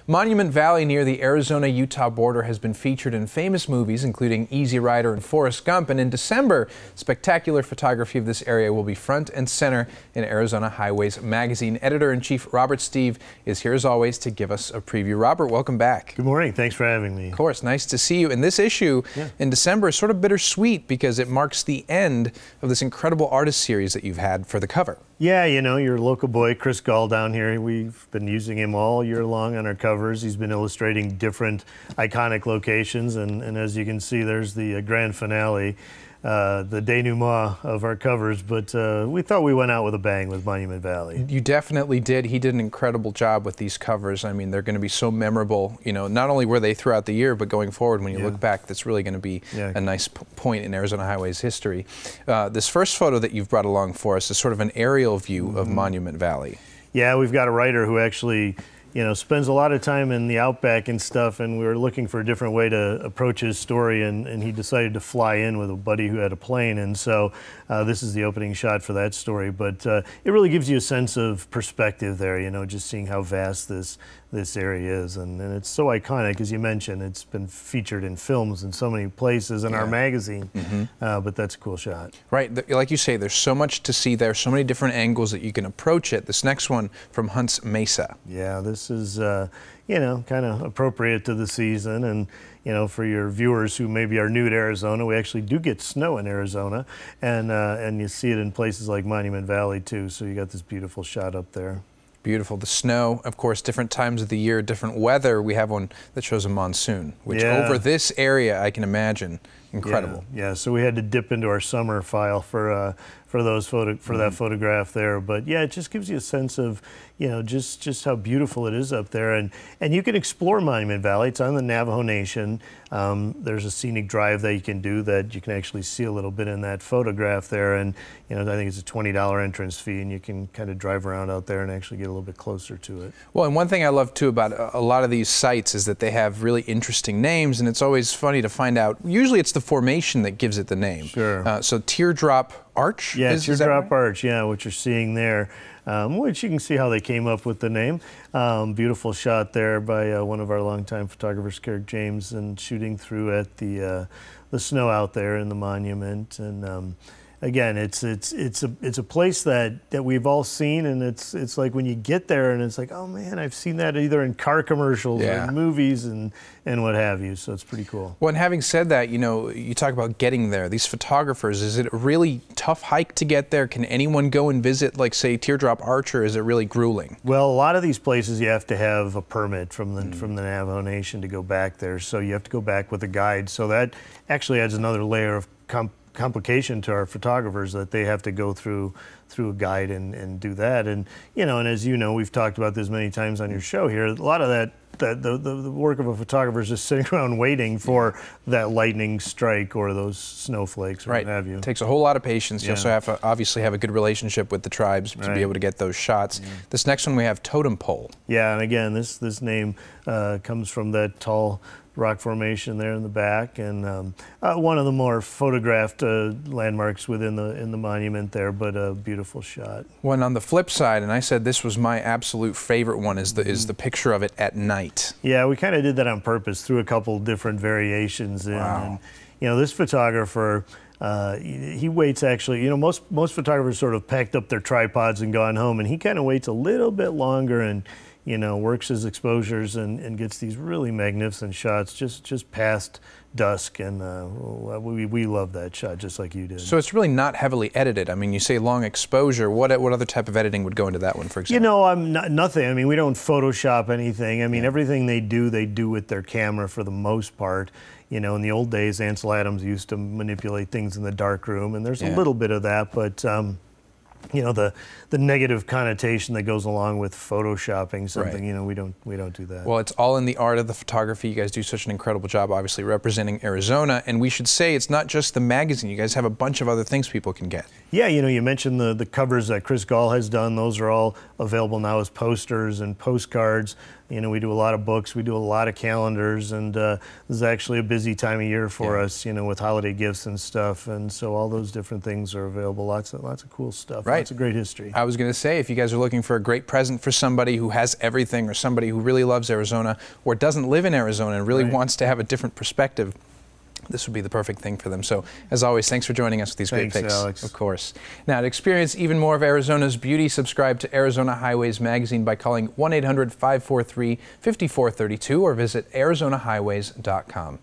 Monument Valley near the Arizona-Utah border has been featured in famous movies, including Easy Rider and Forrest Gump. And in December, spectacular photography of this area will be front and center in Arizona Highways magazine. Editor-in-Chief Robert Stieve is here as always to give us a preview. Robert, welcome back. Good morning. Thanks for having me. Of course. Nice to see you. And this issue in December is sort of bittersweet because it marks the end of this incredible artist series that you've had for the cover. Yeah, you know, your local boy, Chris Gall down here, we've been using him all year long on our covers. He's been illustrating different iconic locations, and as you can see, there's the grand finale, the denouement of our covers, but we thought we went out with a bang with Monument Valley. You definitely did. He did an incredible job with these covers. I mean, they're going to be so memorable. You know, not only were they throughout the year, but going forward, when you look back, that's really going to be a nice point in Arizona Highways history. This first photo that you've brought along for us is sort of an aerial view of Monument Valley. Yeah, we've got a writer who actually, you know, spends a lot of time in the outback and stuff, and we were looking for a different way to approach his story, and he decided to fly in with a buddy who had a plane, and so this is the opening shot for that story. But it really gives you a sense of perspective there, you know, just seeing how vast this area is, and it's so iconic, as you mentioned. It's been featured in films in so many places in our magazine, but that's a cool shot. Right, like you say, there's so much to see there, so many different angles that you can approach it. This next one from Hunt's Mesa. Yeah, this is, you know, kind of appropriate to the season, and you know, for your viewers who maybe are new to Arizona, we actually do get snow in Arizona, and you see it in places like Monument Valley too, so you got this beautiful shot up there. Beautiful. The snow, of course, different times of the year, different weather. We have one that shows a monsoon, which over this area, I can imagine, incredible. Yeah, so we had to dip into our summer file for that photograph there. But yeah, it just gives you a sense of, you know, just how beautiful it is up there. And you can explore Monument Valley. It's on the Navajo Nation. There's a scenic drive that you can do that you can actually see a little bit in that photograph there. And, you know, I think it's a $20 entrance fee, and you can kind of drive around out there and actually get a little bit closer to it. Well, and one thing I love too about a lot of these sites is that they have really interesting names, and it's always funny to find out. Usually it's the formation that gives it the name. Sure. So Teardrop Arch? Yeah, Teardrop Arch, yeah, what you're seeing there, which you can see how they came up with the name. Beautiful shot there by one of our longtime photographers, Carrick James, and shooting through at the snow out there in the monument. And again, it's a place that we've all seen, and it's like when you get there and it's like, oh man, I've seen that either in car commercials or in movies and what have you, so it's pretty cool. Well, and having said that, you know, you talk about getting there, these photographers, is it a really tough hike to get there? Can anyone go and visit, like say Teardrop Arch, or is it really grueling? Well, a lot of these places you have to have a permit from the Navajo Nation to go back there, so you have to go back with a guide, so that actually adds another layer of complication to our photographers, that they have to go through a guide and do that. And you know, and as you know, we've talked about this many times on your show here, a lot of that the work of a photographer is just sitting around waiting for that lightning strike or those snowflakes or what have you. It takes a whole lot of patience. You also have to obviously have a good relationship with the tribes to be able to get those shots. This next one we have Totem Pole. Yeah, and again, this name comes from that tall rock formation there in the back, and one of the more photographed landmarks within the monument there, but a beautiful shot. One on the flip side, and I said this was my absolute favorite one, is the picture of it at night. Yeah, we kind of did that on purpose, through a couple different variations in. And, you know, this photographer, he waits actually, you know, most photographers sort of packed up their tripods and gone home, and he kind of waits a little bit longer and, you know, works his exposures and gets these really magnificent shots just past dusk, and we love that shot just like you did. So it's really not heavily edited. I mean, you say long exposure. What other type of editing would go into that one, for example? You know, nothing. I mean, we don't Photoshop anything. I mean, everything they do with their camera for the most part. You know, in the old days, Ansel Adams used to manipulate things in the dark room, and there's a little bit of that, but you know, the negative connotation that goes along with photoshopping something, you know, we don't do that. Well, it's all in the art of the photography. You guys do such an incredible job, obviously, representing Arizona, and we should say it's not just the magazine. You guys have a bunch of other things people can get. Yeah, you know, you mentioned the covers that Chris Gall has done. Those are all available now as posters and postcards. You know, we do a lot of books, we do a lot of calendars, and this is actually a busy time of year for us, you know, with holiday gifts and stuff. And so all those different things are available. Lots of cool stuff. Right. Lots of great history. I was going to say, if you guys are looking for a great present for somebody who has everything, or somebody who really loves Arizona or doesn't live in Arizona and really wants to have a different perspective, this would be the perfect thing for them. So, as always, thanks for joining us with these great picks. Alex. Of course. Now, to experience even more of Arizona's beauty, subscribe to Arizona Highways magazine by calling 1-800-543-5432 or visit arizonahighways.com.